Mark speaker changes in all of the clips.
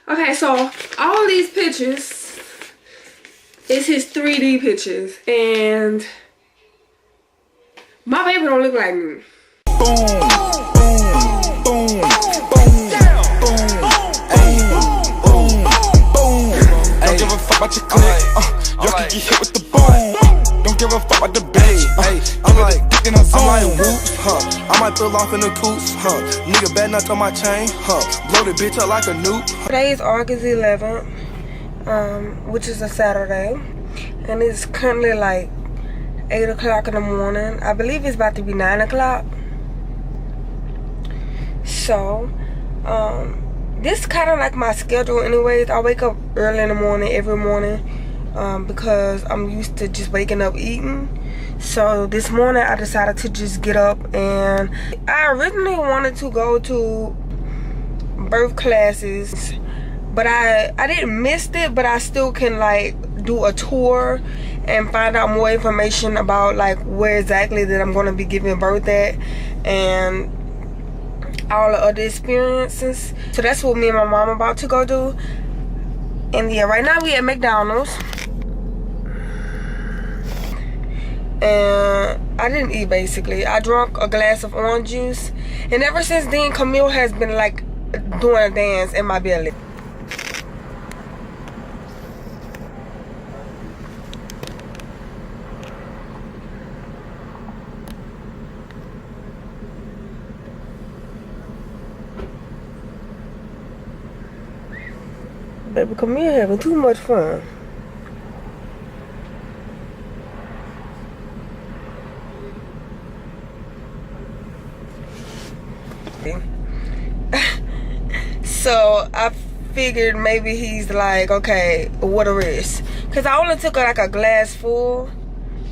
Speaker 1: Okay, so all these pictures is his 3D pictures, and my baby don't look like me. Boom, boom, boom, boom, boom, don't give a fuck about your clique. Y'all can get hit with the boom. Don't give a fuck about the bitch. I'm like whoops, I might pull off in the coops, nigga better not on my chain, blow the bitch up like a nuke. Today is August 11th, which is a Saturday, and it's currently like 8 o'clock in the morning. I believe it's about to be 9 o'clock. So, this is kind of like my schedule anyways. I wake up early in the morning every morning because I'm used to just waking up eating. So this morning I decided to just get up, and I originally wanted to go to birth classes, but I didn't miss it, but I still can like do a tour and find out more information about like where exactly that I'm going to be giving birth at and all the other experiences. So that's what me and my mom about to go do. And yeah, right now we at McDonald's, and I didn't eat basically. I drank a glass of orange juice, and ever since then Camille has been like doing a dance in my belly. Baby Camille having too much fun. So I figured maybe he's like, okay, what a risk, because I only took like a glass full.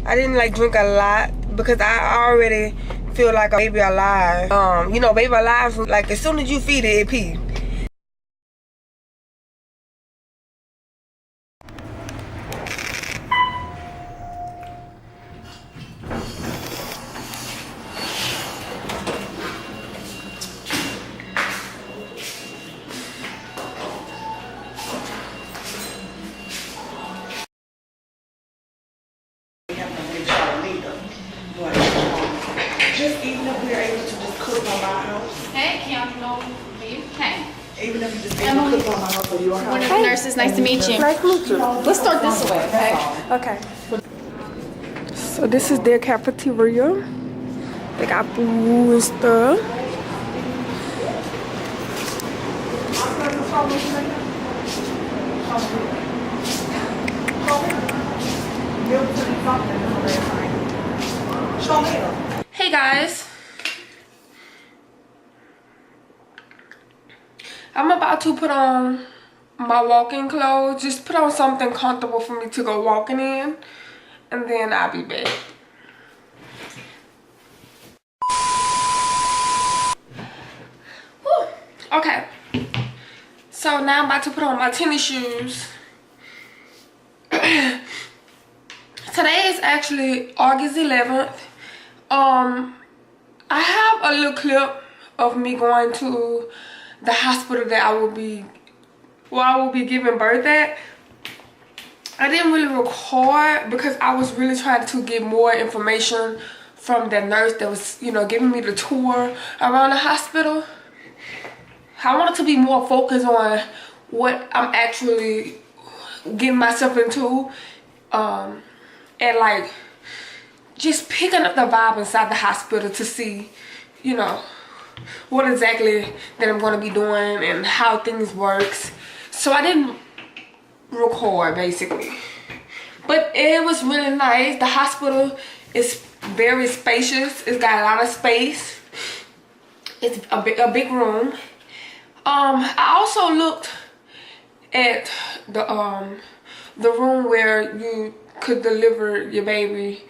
Speaker 1: I didn't like drink a lot because I already feel like a baby alive. You know, baby alive, like as soon as you feed it, it pee. Just even if we're able to just cook on my house.
Speaker 2: Hey, Keondranicole. Hey.
Speaker 1: Even if you just able to cook on my house or your house.
Speaker 2: One of the nurses. Nice to meet you.
Speaker 1: Nice to meet you.
Speaker 2: Let's start this way, okay?
Speaker 1: Okay. So this is their cafeteria. They got food and stuff. Hey guys, I'm about to put on my walking clothes. Just put on something comfortable for me to go walking in, and then I'll be back. Whew. Okay, so now I'm about to put on my tennis shoes. Today is actually August 11th. I have a little clip of me going to the hospital that I will be giving birth at. I didn't really record because I was really trying to get more information from the nurse that was, you know, giving me the tour around the hospital. I wanted to be more focused on what I'm actually getting myself into, and like just picking up the vibe inside the hospital to see, you know, what exactly that I'm going to be doing and how things works. So I didn't record basically, but it was really nice. The hospital is very spacious. It's got a lot of space. It's a big room. I also looked at the room where you could deliver your baby,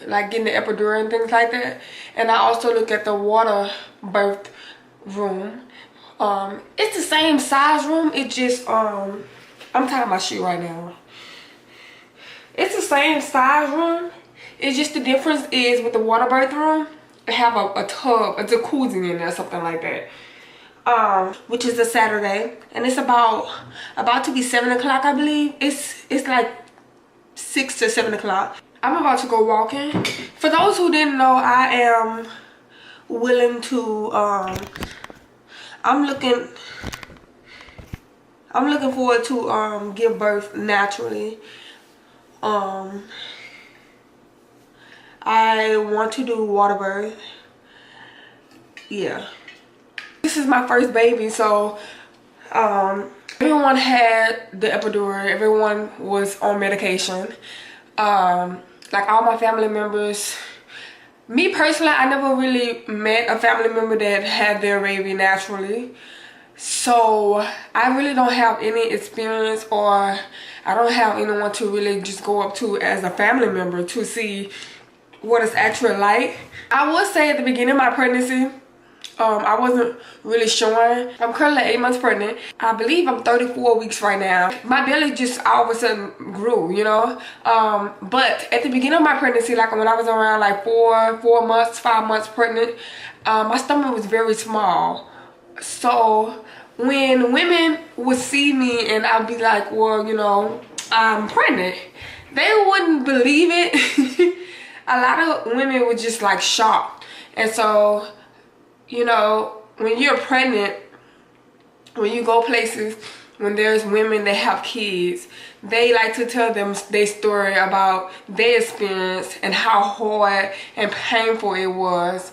Speaker 1: like getting the epidural and things like that. And I also looked at the water birth room. It's the same size room. It just I'm tying my shoe right now. It's the same size room. It's just the difference is with the water birth room, they have a tub, a jacuzzi in there, something like that. which is a Saturday, and it's about to be 7 o'clock, I believe. It's like 6 to 7 o'clock. I'm about to go walking. For those who didn't know, I am willing to I'm looking forward to give birth naturally. I want to do water birth. Yeah, this is my first baby, so everyone had the epidural, everyone was on medication. Like all my family members. Me personally, I never really met a family member that had their baby naturally. So I really don't have any experience, or I don't have anyone to really just go up to as a family member to see what it's actually like. I would say at the beginning of my pregnancy, I wasn't really sure. I'm currently 8 months pregnant. I believe I'm 34 weeks right now. My belly just all of a sudden grew, you know. But at the beginning of my pregnancy, like when I was around like 5 months pregnant, my stomach was very small. So when women would see me and I'd be like, well, you know, I'm pregnant, they wouldn't believe it. A lot of women were just like shocked. And so, you know, when you're pregnant, when you go places, when there's women that have kids, they like to tell them their story about their experience and how hard and painful it was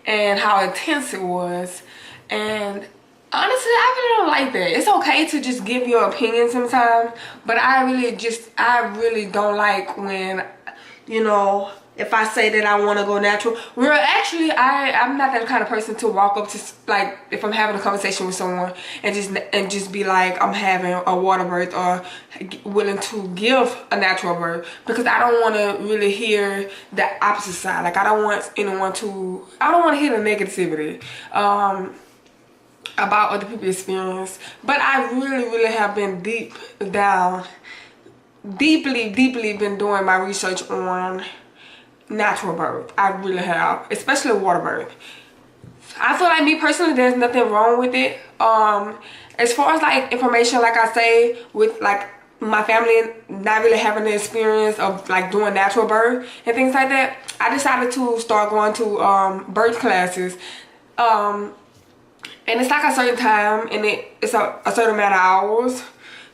Speaker 1: and how intense it was. And honestly, I really don't like that. It's okay to just give your opinion sometimes, but I really don't like when, you know, if I say that I want to go natural. Well, actually, I'm not that kind of person to walk up to, like, if I'm having a conversation with someone and just be like, I'm having a water birth or willing to give a natural birth, because I don't want to really hear the opposite side. Like, I don't want to hear the negativity about other people's experience. But I really have been deeply been doing my research on natural birth. I really have, especially water birth. I feel like, me personally, there's nothing wrong with it. As far as like information, like I say, with like my family not really having the experience of like doing natural birth and things like that, I decided to start going to birth classes. And it's like a certain time, and it's a certain amount of hours.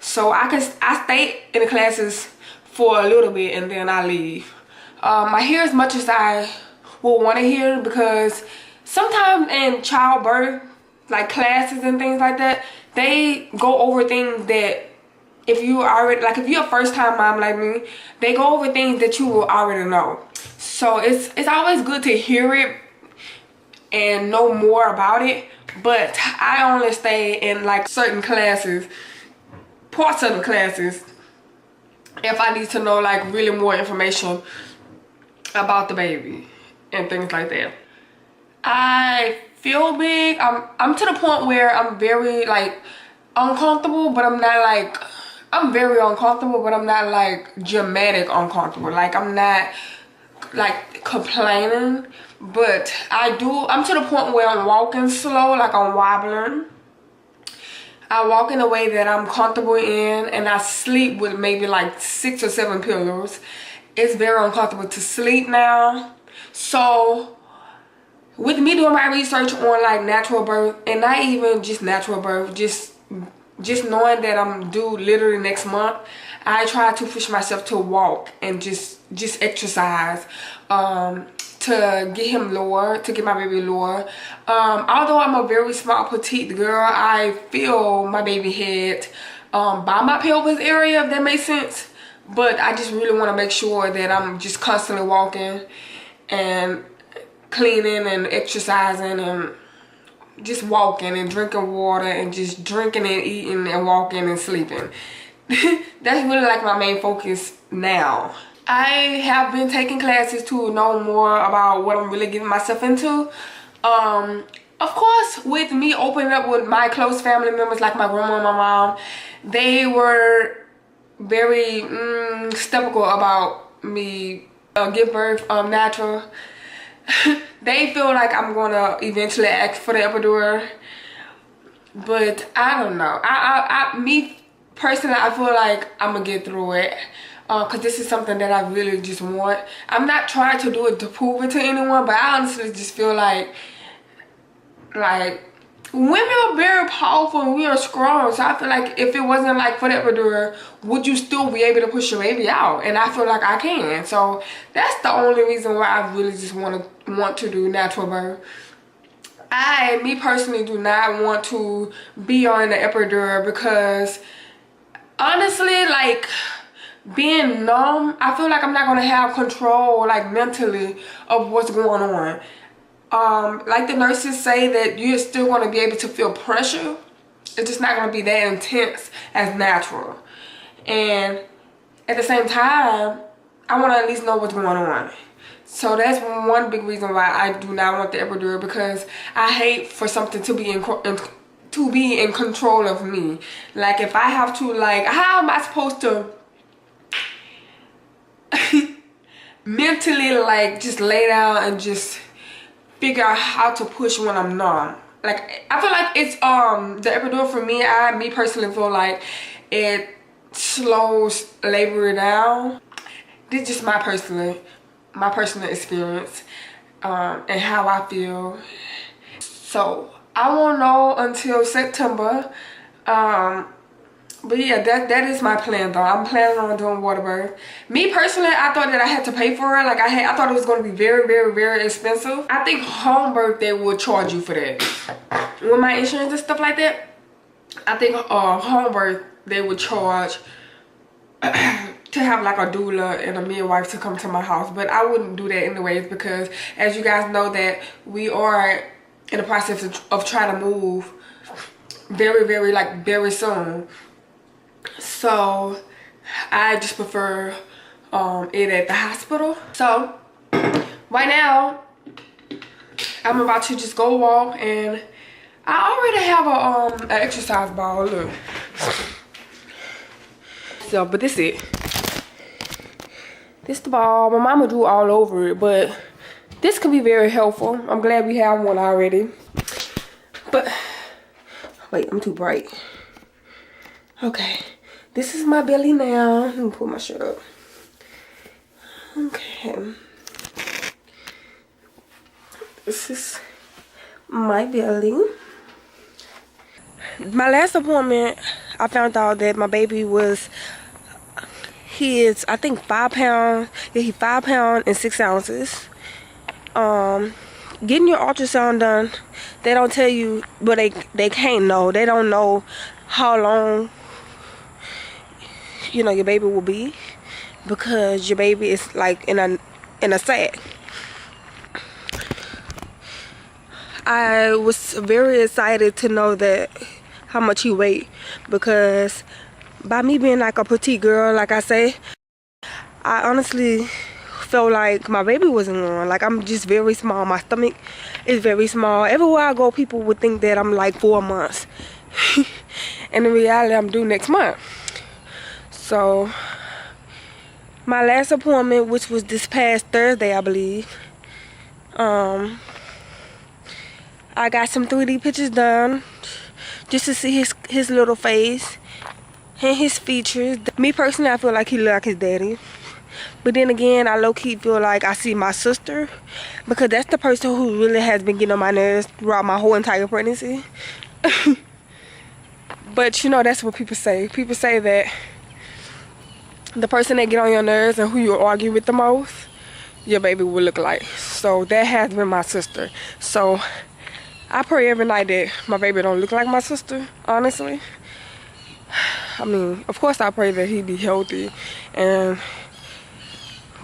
Speaker 1: So I stay in the classes for a little bit and then I leave. I hear as much as I will want to hear, because sometimes in childbirth, like classes and things like that, they go over things that if you're a first time mom like me, they go over things that you will already know. So it's always good to hear it and know more about it. But I only stay in like certain classes, parts of the classes, if I need to know like really more information about the baby and things like that. I feel big. I'm to the point where I'm very like uncomfortable, but I'm not like, I'm very uncomfortable, but I'm not like dramatic uncomfortable. Like, I'm not like complaining, but I'm to the point where I'm walking slow, like I'm wobbling. I walk in a way that I'm comfortable in, and I sleep with maybe like 6 or 7 pillows. It's very uncomfortable to sleep now. So with me doing my research on like natural birth, and not even just natural birth, just knowing that I'm due literally next month, I try to push myself to walk and just exercise to get him lower, to get my baby lower. Although I'm a very small petite girl, I feel my baby head by my pelvis area, if that makes sense. But I just really want to make sure that I'm just constantly walking and cleaning and exercising and just walking and drinking water and just drinking and eating and walking and sleeping. That's really like my main focus now. I have been taking classes to know more about what I'm really getting myself into. Of course, with me opening up with my close family members like my grandma and my mom, they were very skeptical about me give birth natural. They feel like I'm gonna eventually ask for the epidural. But I don't know. Me personally, I feel like I'm gonna get through it. Because this is something that I really just want. I'm not trying to do it to prove it to anyone, but I honestly just feel like women are very powerful and we are strong. So I feel like if it wasn't like for that epidural, would you still be able to push your baby out? And I feel like I can. So that's the only reason why I really just want to do natural birth. Me personally, do not want to be on the epidural because honestly, like, being numb, I feel like I'm not gonna have control, like, mentally of what's going on. Like the nurses say that you're still gonna be able to feel pressure. It's just not gonna be that intense as natural. And at the same time, I want to at least know what's going on. So that's one big reason why I do not want the epidural, because I hate for something to be in control of me. Like, if I have to, like, how am I supposed to mentally, like, just lay down and just figure out how to push when I'm numb? Like, I feel like it's the epidural for me, me personally feel like it slows labor down. This is just my personal experience and how I feel. So I won't know until September. But yeah, that is my plan though. I'm planning on doing water birth. Me personally, I thought that I had to pay for it. Like, I thought it was going to be very, very, very expensive. I think home birth, they will charge you for that. With my insurance and stuff like that, I think home birth, they would charge to have like a doula and a midwife to come to my house. But I wouldn't do that anyways, because as you guys know that we are in the process of trying to move very, very, like, very soon. So I just prefer it at the hospital. So right now I'm about to just go walk, and I already have an exercise ball. Look. So, but this it. This the ball. My mama drew all over it, but this could be very helpful. I'm glad we have one already. But wait, I'm too bright. Okay, this is my belly now. Let me pull my shirt up. Okay, this is my belly. My last appointment, I found out that my baby was, he is, I think, 5 pounds. Yeah, he's 5 pounds and 6 ounces. Getting your ultrasound done, they don't tell you, but they can't know. They don't know how long, you know, your baby will be, because your baby is like in a sack. I was very excited to know that how much he weighed, because by me being like a petite girl, like I say, I honestly felt like my baby wasn't on. Like, I'm just very small. My stomach is very small. Everywhere I go, people would think that I'm like 4 months. And in reality, I'm due next month. So my last appointment, which was this past Thursday, I believe, I got some 3D pictures done just to see his little face and his features. Me personally, I feel like he look like his daddy. But then again, I low-key feel like I see my sister, because that's the person who really has been getting on my nerves throughout my whole entire pregnancy. But you know, that's what people say. People say that the person that get on your nerves and who you argue with the most, your baby will look like. So that has been my sister. So I pray every night that my baby don't look like my sister, honestly. I mean, of course I pray that he be healthy and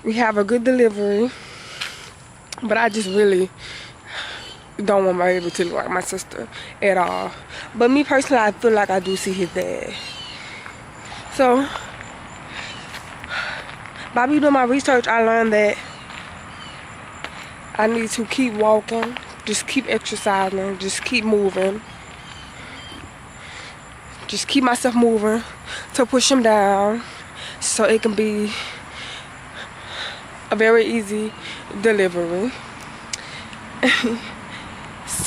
Speaker 1: we have a good delivery. But I just really don't want my baby to look like my sister at all. But me personally, I feel like I do see his dad. So by me doing my research, I learned that I need to keep walking, just keep exercising, just keep moving. Just keep myself moving to push him down so it can be a very easy delivery.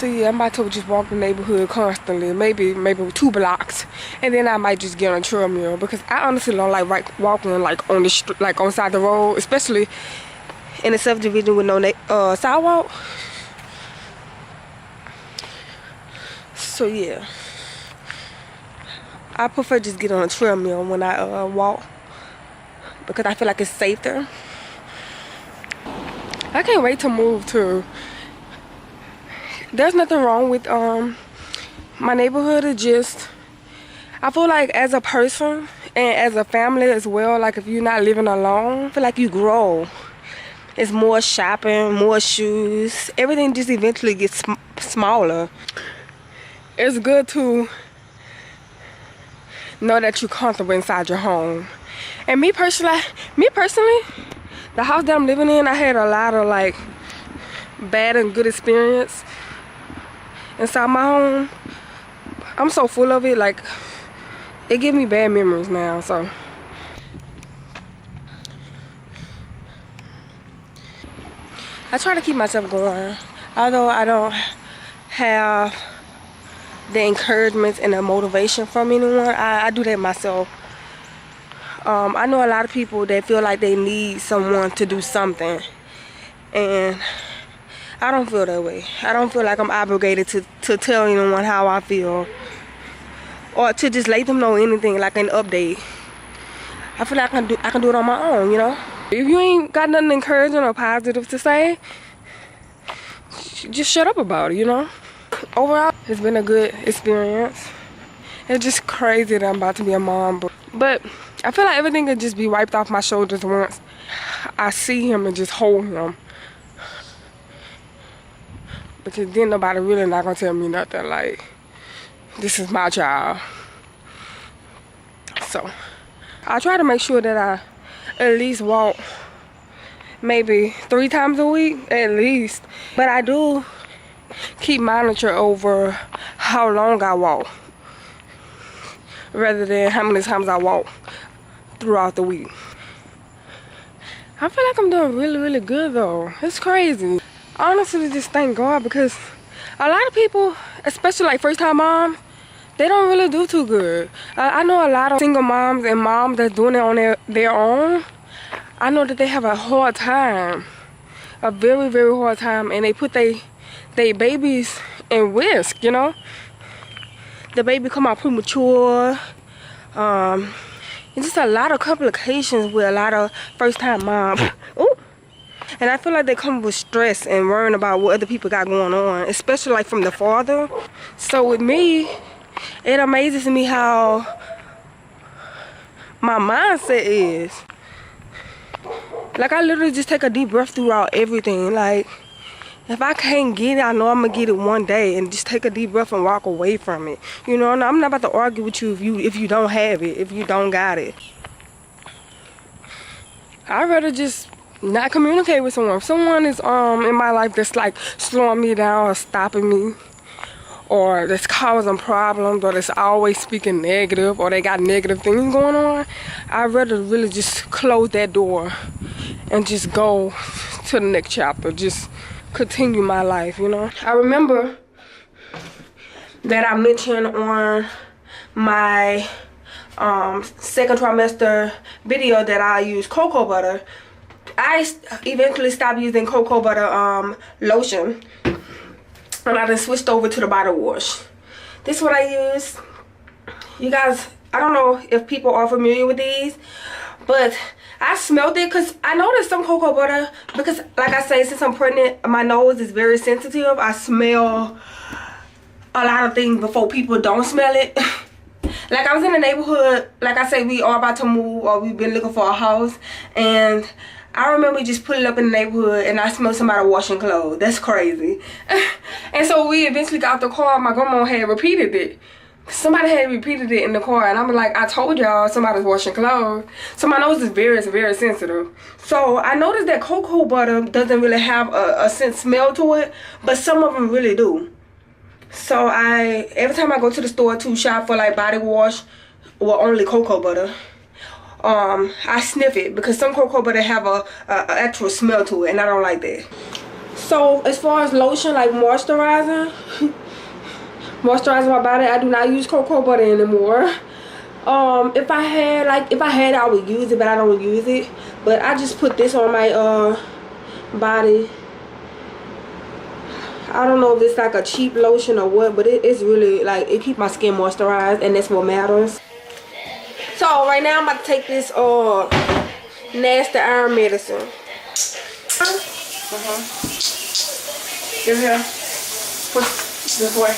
Speaker 1: So yeah, I'm about to just walk the neighborhood constantly, maybe 2 blocks, and then I might just get on a treadmill because I honestly don't like walking like on the street, like on side the road, especially in a subdivision with no sidewalk. So yeah, I prefer just get on a treadmill when I walk because I feel like it's safer. I can't wait to move too. There's nothing wrong with my neighborhood. It just, I feel like as a person and as a family as well, like if you're not living alone, I feel like you grow. It's more shopping, more shoes, everything just eventually gets smaller. It's good to know that you're comfortable inside your home. And me personally, the house that I'm living in, I had a lot of like bad and good experience inside my home. I'm so full of it, like it gives me bad memories now. So I try to keep myself going, although I don't have the encouragement and the motivation from anyone. I do that myself. I know a lot of people that feel like they need someone to do something, and I don't feel that way. I don't feel like I'm obligated to tell anyone how I feel or to just let them know anything, like an update. I feel like I can do it on my own, you know? If you ain't got nothing encouraging or positive to say, just shut up about it, you know? Overall, it's been a good experience. It's just crazy that I'm about to be a mom, but I feel like everything could just be wiped off my shoulders once I see him and just hold him. Because then nobody really not gonna tell me nothing, like, this is my child. So I try to make sure that I at least walk maybe 3 times a week, at least. But I do keep monitor over how long I walk, rather than how many times I walk throughout the week. I feel like I'm doing really, really good though. It's crazy. Honestly, just thank God, because a lot of people, especially like first-time moms, they don't really do too good. I know a lot of single moms and moms that's doing it on their own. I know that they have a hard time, a very, very hard time, and they put they babies in risk, you know? The baby come out premature. It's just a lot of complications with a lot of first-time moms. Ooh. And I feel like they come with stress and worrying about what other people got going on, especially like from the father. So with me, it amazes me how my mindset is. Like, I literally just take a deep breath throughout everything. Like, if I can't get it, I know I'm gonna get it one day, and just take a deep breath and walk away from it. You know, and I'm not about to argue with you if you don't have it, if you don't got it. I'd rather just not communicate with someone. If someone is in my life that's like slowing me down or stopping me, or that's causing problems, or that's always speaking negative, or they got negative things going on, I'd rather really just close that door and just go to the next chapter, just continue my life, you know? I remember that I mentioned on my second trimester video that I use cocoa butter. I eventually stopped using cocoa butter lotion, and I just switched over to the body wash. This is what I use. You guys, I don't know if people are familiar with these, but I smelled it because I noticed some cocoa butter, because like I say, since I'm pregnant, my nose is very sensitive. I smell a lot of things before people don't smell it. Like, I was in the neighborhood, like I say, we are about to move, or we've been looking for a house, and I remember just pulling up in the neighborhood and I smelled somebody washing clothes. That's crazy. And so we eventually got out the car. My grandma had repeated it. Somebody had repeated it in the car, and I'm like, I told y'all somebody's washing clothes. So my nose is very, very sensitive. So I noticed that cocoa butter doesn't really have a scent smell to it, but some of them really do. So every time I go to the store to shop for like body wash or only cocoa butter, I sniff it, because some cocoa butter have a actual smell to it, and I don't like that. So as far as lotion, like moisturizing my body, I do not use cocoa butter anymore. If I had I would use it, but I don't use it. But I just put this on my body. I don't know if it's like a cheap lotion or what, but it's really like, it keeps my skin moisturized, and that's what matters. So right now I'm about to take this nasty iron medicine.
Speaker 3: Give here. Push this way.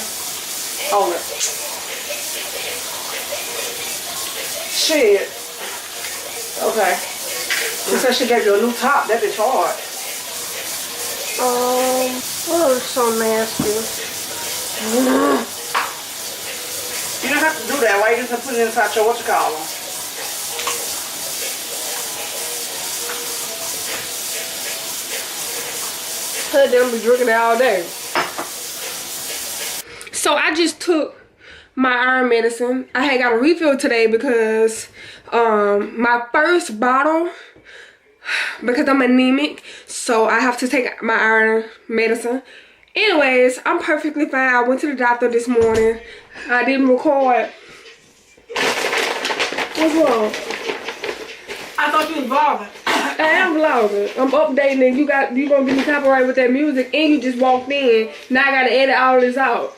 Speaker 3: Hold it. Shit. Okay. She said she gave you a new top. That bitch hard.
Speaker 1: Oh, it's so nasty.
Speaker 3: You don't have to do that. Why you just put it inside your whatchamacallit?
Speaker 1: Her them be drinking it all day. So I just took my iron medicine. I had got a refill today because my first bottle, because I'm anemic, so I have to take my iron medicine. Anyways, I'm perfectly fine. I went to the doctor this morning. I didn't record. What's wrong?
Speaker 3: I thought you was vlogging.
Speaker 1: I am vlogging. I'm updating, and you gonna give me copyright with that music, and you just walked in. Now I gotta edit all this out.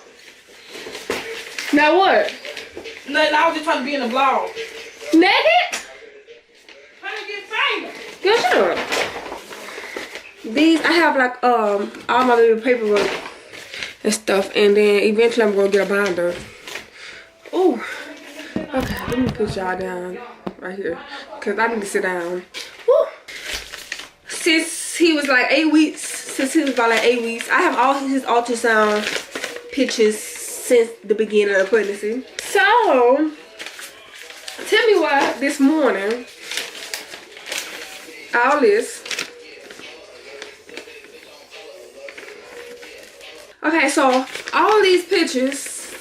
Speaker 1: Now what?
Speaker 3: Nothing. I was just trying to be in the vlog.
Speaker 1: Naked?
Speaker 3: Trying to get famous.
Speaker 1: Good, sure. These I have like all my little paperwork and stuff, and then eventually I'm gonna get a binder. Ooh. Okay, let me put y'all down right here, cause I need to sit down. Woo. Since he was like 8 weeks, I have all his ultrasound pictures since the beginning of pregnancy. So, tell me why this morning, all this. Okay, so all these pictures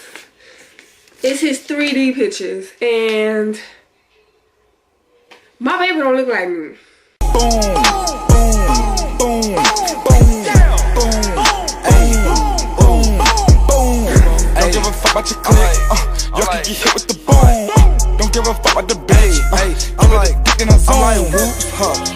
Speaker 1: is his 3D pictures, and my baby don't look like me.
Speaker 4: Boom, boom, boom, boom, boom, ayy, boom, boom. Don't give a fuck about your clique. Y'all can get hit with the boom. Don't give a fuck about the bitch. I'm like dick in her zone. I'm like whoop, huh?